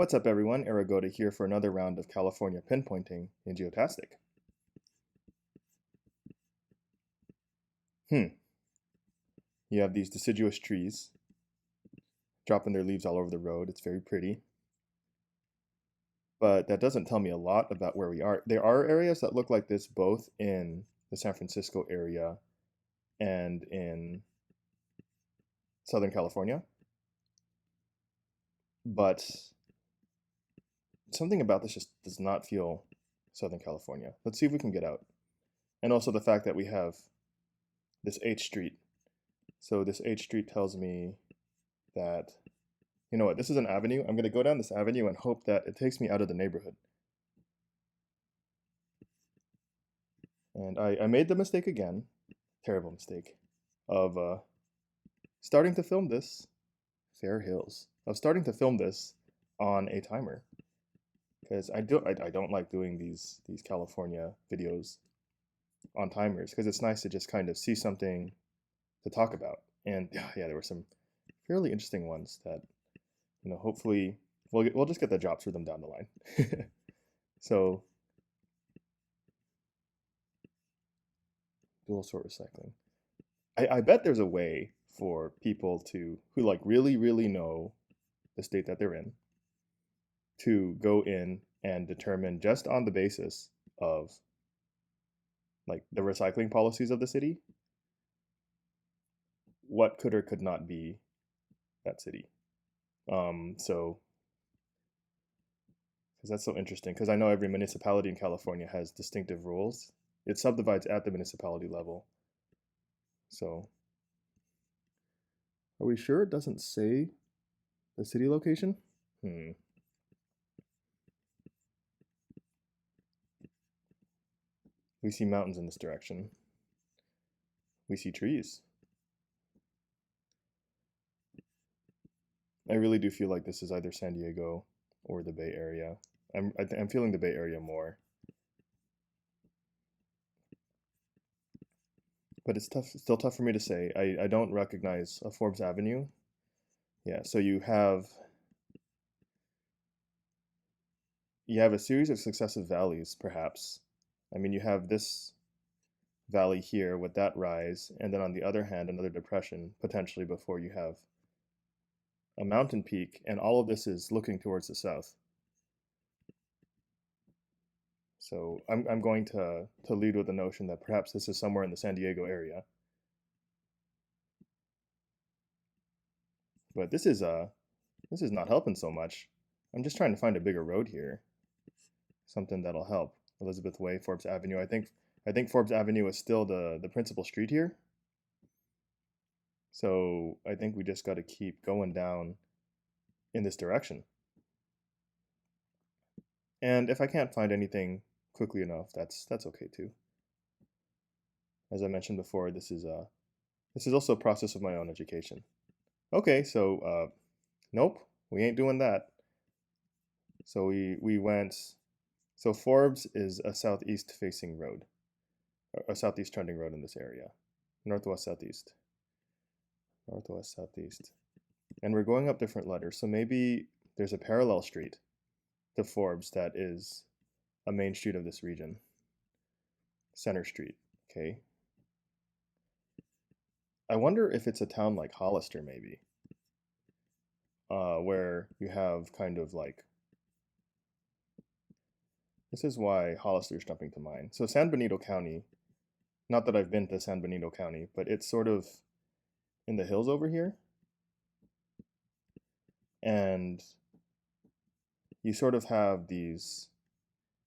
What's up everyone, Aragoda here for another round of California pinpointing in Geotastic. You have these deciduous trees dropping their leaves all over the road. It's very pretty. But that doesn't tell me a lot about where we are. There are areas that look like this both in the San Francisco area and in Southern California. But something about this just does not feel Southern California. Let's see if we can get out. And also the fact that we have this H Street. So this H Street tells me that, you know what, this is an avenue. I'm going to go down this avenue and hope that it takes me out of the neighborhood. And I made the mistake again, terrible mistake, of starting to film this, Fair Hills, of starting to film this on a timer. Because I don't like doing these California videos on timers, because it's nice to just kind of see something to talk about. And yeah, there were some fairly interesting ones that, you know, hopefully we'll just get the drops for them down the line. So dual sort recycling. I bet there's a way for people who like really know the state that they're in to go in and determine just on the basis of like the recycling policies of the city what could or could not be that city. So, because that's so interesting, because I know every municipality in California has distinctive rules. It subdivides at the municipality level. So, are we sure it doesn't say the city location? We see mountains in this direction. We see trees. I really do feel like this is either San Diego or the Bay Area. I'm feeling the Bay Area more. But it's still tough for me to say. I don't recognize a Forbes Avenue. Yeah, so you have a series of successive valleys, perhaps. I mean, you have this valley here with that rise, and then on the other hand, another depression, potentially, before you have a mountain peak, and all of this is looking towards the south. So I'm going to lead with the notion that perhaps this is somewhere in the San Diego area. But this is not helping so much. I'm just trying to find a bigger road here. Something that'll help. Elizabeth Way, Forbes Avenue. I think Forbes Avenue is still the principal street here. So I think we just got to keep going down in this direction. And if I can't find anything quickly enough, that's okay too. As I mentioned before, this is also a process of my own education. Okay, so nope, we ain't doing that. So we went. So Forbes is a southeast facing road, a southeast trending road in this area, northwest southeast. Northwest southeast. And we're going up different letters, so maybe there's a parallel street to Forbes that is a main street of this region. Center Street, okay. I wonder if it's a town like Hollister, maybe, where you have kind of like, this is why Hollister's jumping to mind. So San Benito County, not that I've been to San Benito County, but it's sort of in the hills over here. And you sort of have these,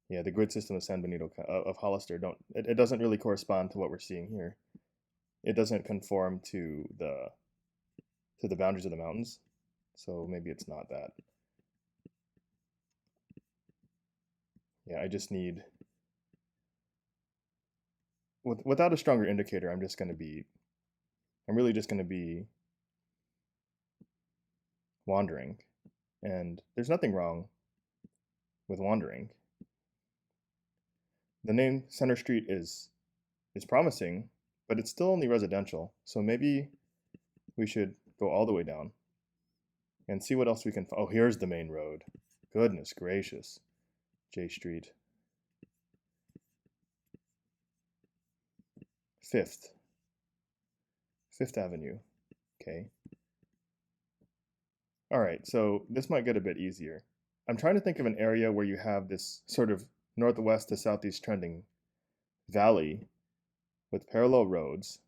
the grid system of San Benito, of Hollister, it doesn't really correspond to what we're seeing here. It doesn't conform to the boundaries of the mountains. So maybe it's not that. Yeah, I just need, without a stronger indicator, I'm really just going to be wandering. And there's nothing wrong with wandering. The name Center Street is promising, but it's still only residential. So maybe we should go all the way down and see what else we can find. Oh, here's the main road. Goodness gracious. J Street. 5th Avenue. Okay. All right, so this might get a bit easier. I'm trying to think of an area where you have this sort of northwest to southeast trending valley with parallel roads,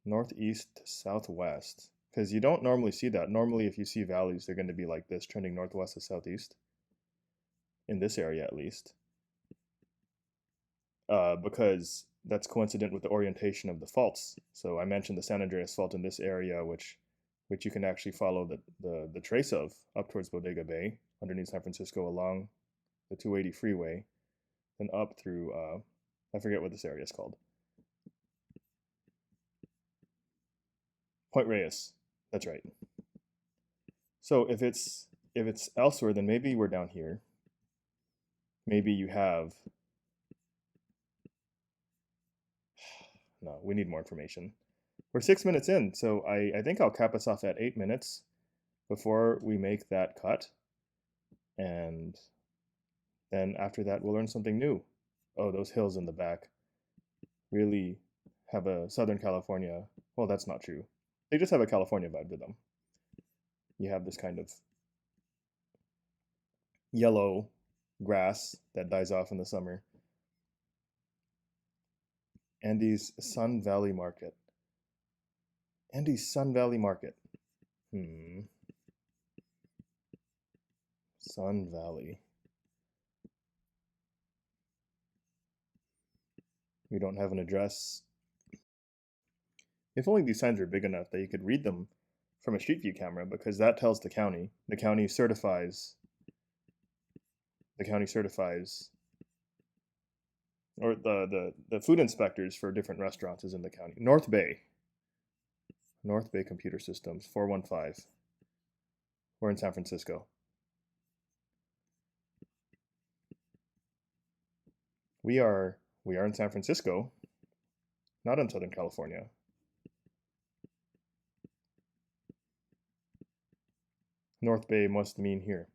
northeast to southwest, because you don't normally see that. Normally, if you see valleys, they're going to be like this, trending northwest to southeast, in this area at least, because that's coincident with the orientation of the faults. So I mentioned the San Andreas Fault in this area, which you can actually follow the trace of up towards Bodega Bay, underneath San Francisco along the 280 freeway, then up through, I forget what this area is called. Point Reyes, that's right. So if it's elsewhere, then maybe we're down here. Maybe you have, no, we need more information. We're 6 minutes in, so I think I'll cap us off at 8 minutes before we make that cut. And then after that, we'll learn something new. Oh, those hills in the back really have a Southern California, well, that's not true. They just have a California vibe to them. You have this kind of yellow grass that dies off in the summer. Andy's Sun Valley Market. Andy's Sun Valley Market. Sun Valley. We don't have an address. If only these signs were big enough that you could read them from a street view camera, because that tells the county. The county certifies, or the food inspectors for different restaurants is in the county. North Bay Computer Systems, 415. We're in San Francisco. We are in San Francisco, not in Southern California. North Bay must mean here.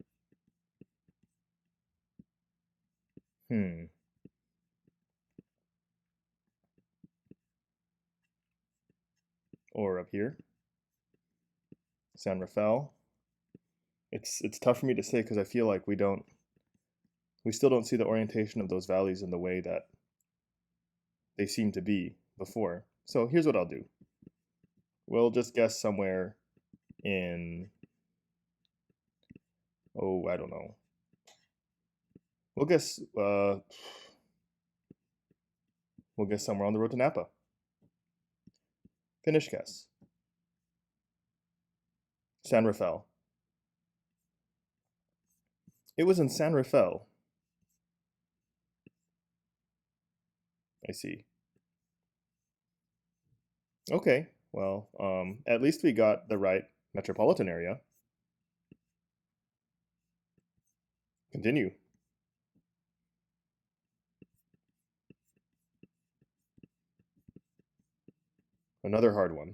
Or up here, San Rafael. It's tough for me to say because I feel like we still don't see the orientation of those valleys in the way that they seem to be before. So here's what I'll do. We'll just guess somewhere in, oh, I don't know. We'll guess somewhere on the road to Napa. Finish guess. San Rafael. It was in San Rafael. I see. Okay, well, at least we got the right metropolitan area. Continue. Another hard one.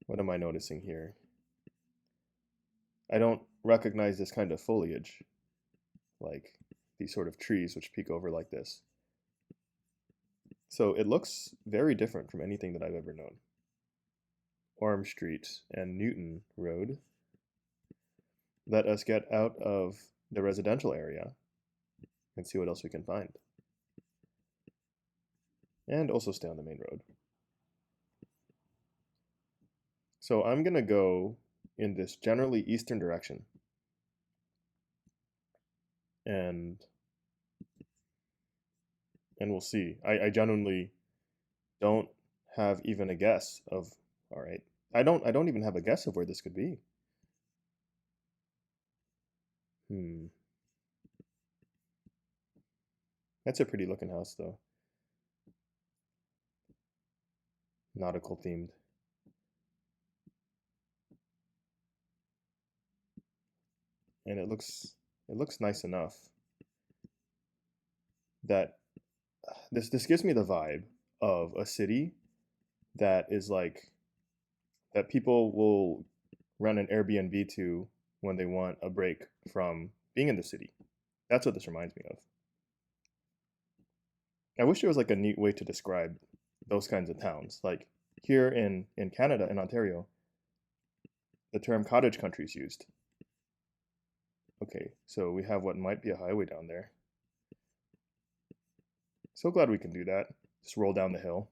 What am I noticing here? I don't recognize this kind of foliage, like these sort of trees which peek over like this. So it looks very different from anything that I've ever known. Orm Street and Newton Road. Let us get out of the residential area and see what else we can find. And also stay on the main road. So I'm going to go in this generally eastern direction. And we'll see. I genuinely don't have even a guess of, all right. I don't even have a guess of where this could be. That's a pretty looking house though. Nautical themed. And it looks nice enough that this gives me the vibe of a city that is like that people will run an Airbnb to when they want a break from being in the city. That's what this reminds me of. I wish there was like a neat way to describe those kinds of towns. Like here in Canada, in Ontario, the term cottage country is used. Okay, so we have what might be a highway down there. So glad we can do that. Just roll down the hill.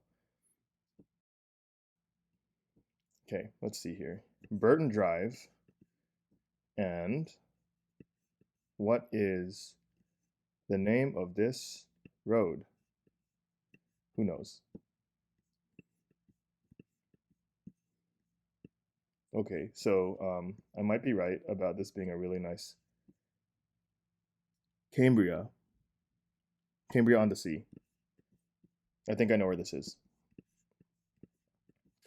Okay, let's see here. Burton Drive. And what is the name of this road? Who knows? Okay, so I might be right about this being a really nice Cambria on the Sea. I think I know where this is.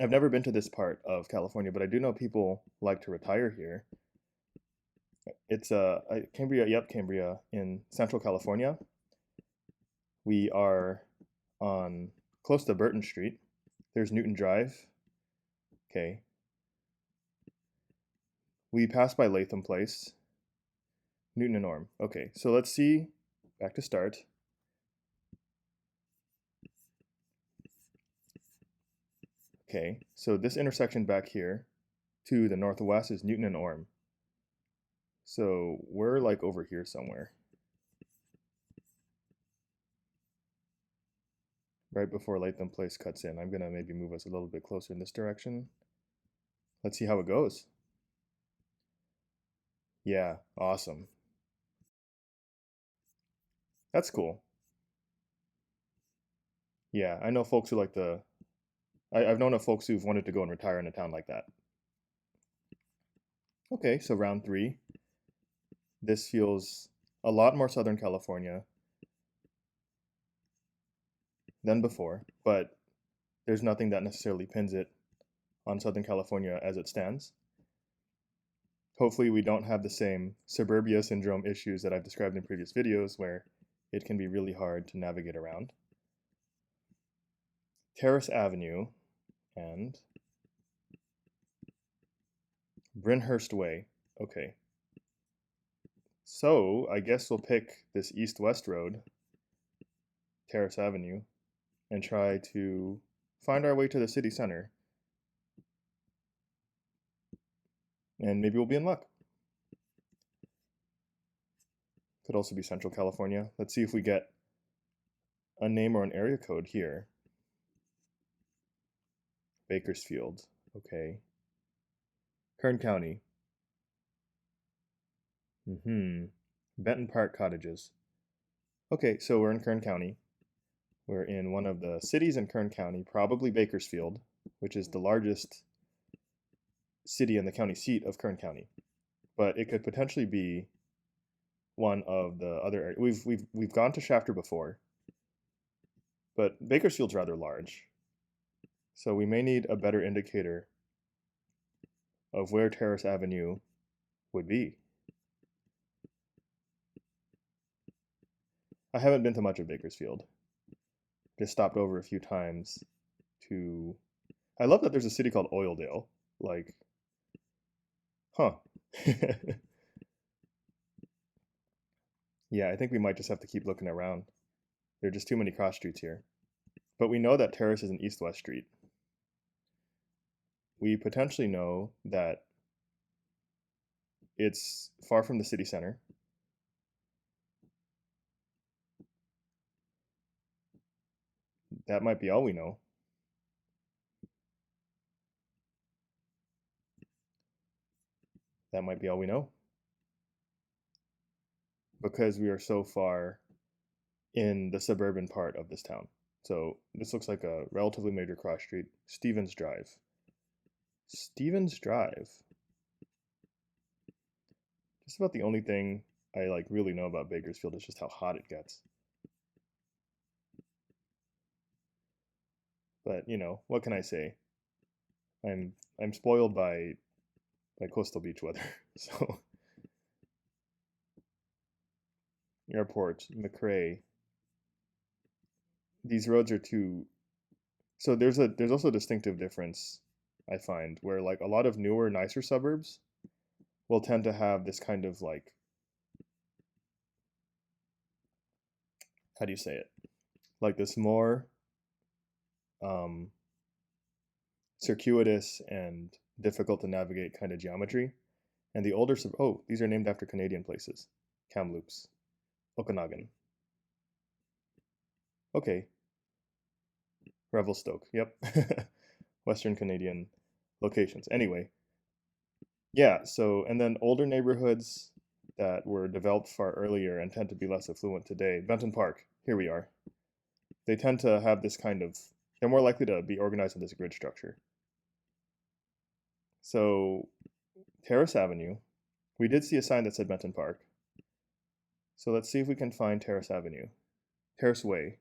I've never been to this part of California, but I do know people like to retire here. It's Cambria in Central California. We are on close to Burton Street. There's Newton Drive. Okay. We pass by Latham Place. Newton and Orme. Okay, so let's see. Back to start. Okay, so this intersection back here to the northwest is Newton and Orme. So we're like over here somewhere. Right before Latham Place cuts in. I'm gonna maybe move us a little bit closer in this direction. Let's see how it goes. Yeah, awesome. That's cool. Yeah, I know folks who like I've known of folks who've wanted to go and retire in a town like that. Okay, so round 3. This feels a lot more Southern California than before, but there's nothing that necessarily pins it on Southern California as it stands. Hopefully we don't have the same suburbia syndrome issues that I've described in previous videos where it can be really hard to navigate around. Terrace Avenue and Brynhurst Way. Okay. So I guess we'll pick this east-west road, Terrace Avenue, and try to find our way to the city center. And maybe we'll be in luck. Could also be Central California. Let's see if we get a name or an area code here. Bakersfield. Okay. Kern County. Benton Park Cottages. Okay, so we're in Kern County. We're in one of the cities in Kern County, probably Bakersfield, which is the largest city and the county seat of Kern County. But it could potentially be one of the other areas. We've gone to Shafter before, but Bakersfield's rather large. So we may need a better indicator of where Terrace Avenue would be. I haven't been to much of Bakersfield. Just stopped over a few times to... I love that there's a city called Oildale. Like, huh. Yeah, I think we might just have to keep looking around. There are just too many cross streets here. But we know that Terrace is an east-west street. We potentially know that it's far from the city center. That might be all we know. That might be all we know. Because we are so far in the suburban part of this town. So this looks like a relatively major cross street. Stevens Drive. Stevens Drive. Just about the only thing I like really know about Bakersfield is just how hot it gets. But you know, what can I say? I'm spoiled by coastal beach weather. So Airport, McRae. These roads are too. So there's also a distinctive difference I find where like a lot of newer, nicer suburbs will tend to have this kind of like, how do you say it? Like this more um, circuitous and difficult to navigate kind of geometry. And the older, oh, these are named after Canadian places. Kamloops, Okanagan. Okay, Revelstoke, yep. Western Canadian locations. Anyway, yeah, so, and then older neighborhoods that were developed far earlier and tend to be less affluent today. Benton Park, here we are. They tend to have this kind of, they're more likely to be organized in this grid structure. So, Terrace Avenue, we did see a sign that said Benton Park. So let's see if we can find Terrace Avenue. Terrace Way.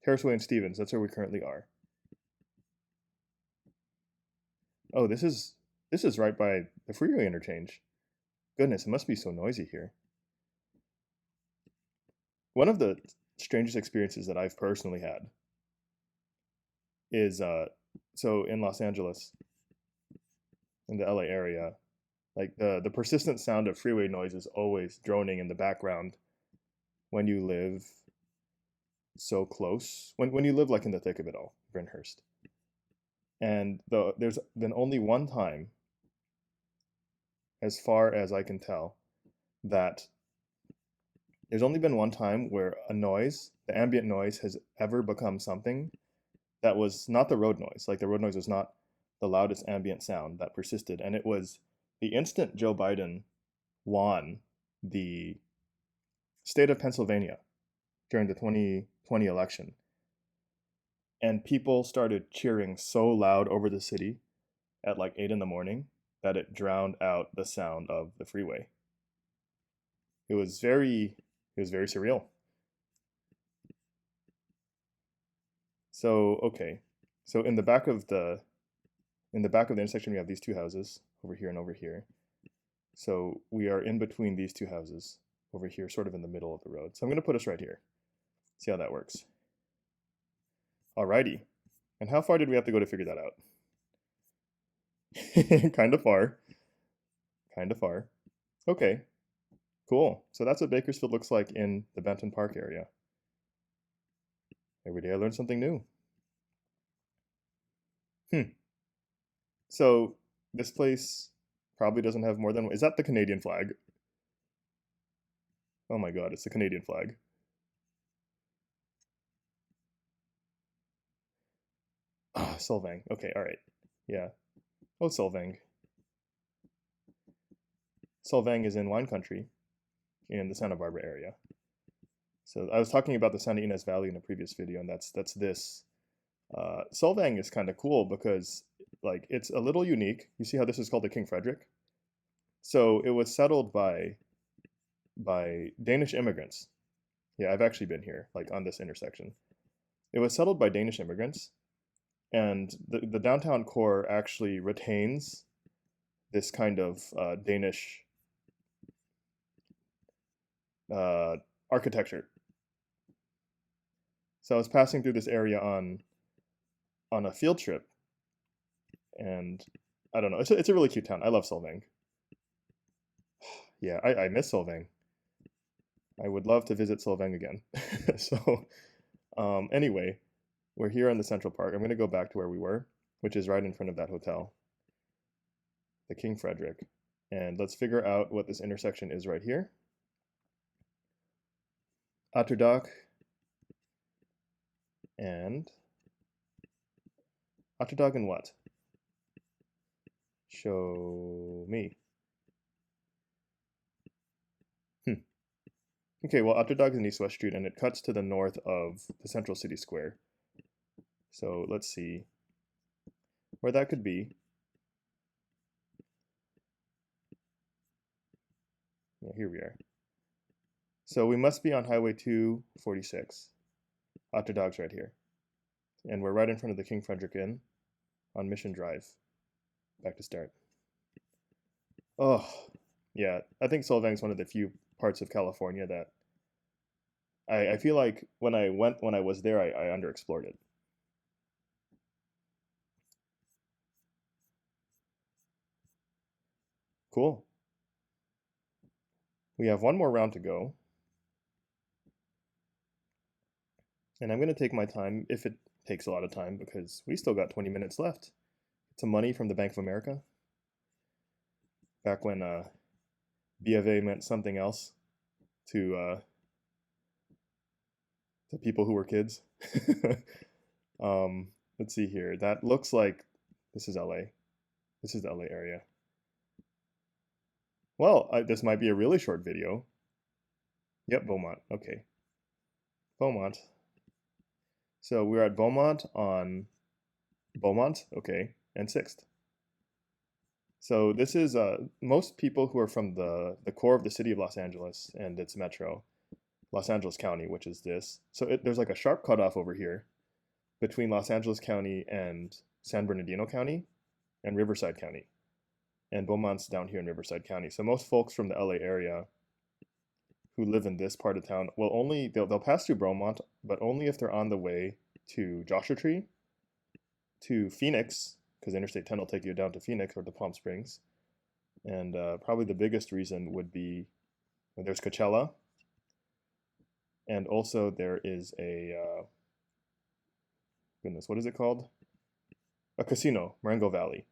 Terrace Way and Stevens, that's where we currently are. Oh, this is right by the freeway interchange. Goodness, it must be so noisy here. One of the strangest experiences that I've personally had is so in Los Angeles, in the LA area, like the persistent sound of freeway noise is always droning in the background when you live so close, when you live like in the thick of it all, Brynhurst. And there's been only one time, as far as I can tell, that there's only been one time where a noise, the ambient noise, has ever become something that was not the road noise. Like the road noise was not the loudest ambient sound that persisted. And it was the instant Joe Biden won the state of Pennsylvania during the 2020 election. And people started cheering so loud over the city at like 8 in the morning that it drowned out the sound of the freeway. It was very surreal. So, okay. So in the back of the intersection, we have these two houses over here and over here. So we are in between these two houses over here, sort of in the middle of the road. So I'm going to put us right here. See how that works. Alrighty. And how far did we have to go to figure that out? Kind of far. Kind of far. Okay. Cool. So that's what Bakersfield looks like in the Benton Park area. Every day I learn something new. So this place probably doesn't have more than, is that the Canadian flag? Oh my God, it's the Canadian flag. Ah, Solvang. Okay, all right. Yeah. Oh, Solvang. Solvang is in wine country in the Santa Barbara area. So I was talking about the Santa Ynez Valley in a previous video, and that's this. Solvang is kind of cool because like it's a little unique. You see how this is called the King Frederick? So it was settled by Danish immigrants. Yeah, I've actually been here, like on this intersection. It was settled by Danish immigrants, and the downtown core actually retains this kind of Danish architecture. So I was passing through this area on a field trip, and I don't know, it's a really cute town. I love Solvang. Yeah, I miss Solvang. I would love to visit Solvang again. So anyway, we're here in the Central Park. I'm going to go back to where we were, which is right in front of that hotel, the King Frederick. And let's figure out what this intersection is right here. Atterdag and Atterdag and what? Show me. Okay, well, Atterdag is in East West Street, and it cuts to the north of the Central City Square. So let's see where that could be. Yeah, here we are. So we must be on Highway 246. Atterdag's right here. And we're right in front of the King Frederick Inn on Mission Drive. Back to start. Oh, yeah. I think Solvang's one of the few parts of California that I feel like when I was there, I underexplored it. Cool. We have one more round to go. And I'm going to take my time if it takes a lot of time because we still got 20 minutes left. It's some money from the Bank of America. Back when B of A meant something else to people who were kids. Let's see here. That looks like this is LA. This is the LA area. Well, this might be a really short video. Yep, Beaumont. Okay. Beaumont. So we're at Beaumont on Beaumont, okay, and 6th. So this is most people who are from the core of the city of Los Angeles and its metro, Los Angeles County, which is this. So there's like a sharp cutoff over here between Los Angeles County and San Bernardino County and Riverside County. And Beaumont's down here in Riverside County. So most folks from the LA area who live in this part of town will they'll pass through Beaumont, but only if they're on the way to Joshua Tree, to Phoenix, because Interstate 10 will take you down to Phoenix or to Palm Springs. And probably the biggest reason would be there's Coachella, and also there is a goodness, what is it called? A casino, Marin Valley.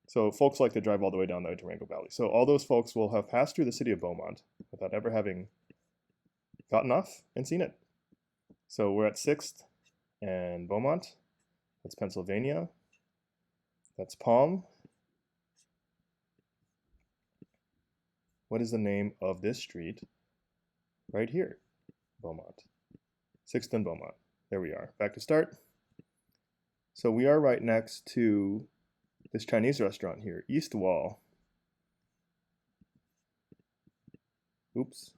So folks like to drive all the way down there to Marin Valley. So all those folks will have passed through the city of Beaumont without ever having gotten off and seen it. So we're at 6th and Beaumont. That's Pennsylvania. That's Palm. What is the name of this street? Right here, Beaumont. 6th and Beaumont. There we are. Back to start. So we are right next to this Chinese restaurant here, East Wall. Oops.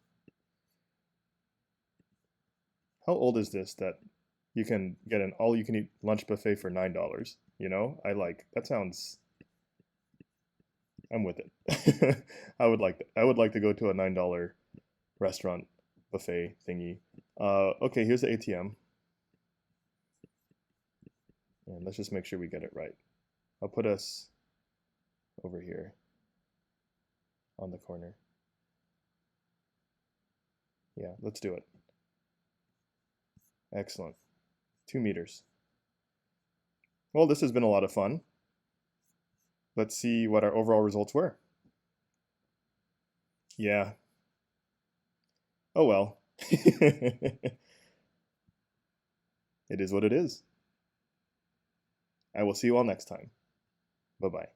How old is this that you can get an all-you-can-eat lunch buffet for $9? You know, that sounds, I'm with it. I would like that. I would like to go to a $9 restaurant buffet thingy. Okay, here's the ATM. And let's just make sure we get it right. I'll put us over here on the corner. Yeah, let's do it. Excellent. 2 meters. Well, this has been a lot of fun. Let's see what our overall results were. Yeah. Oh well. It is what it is. I will see you all next time. Bye-bye.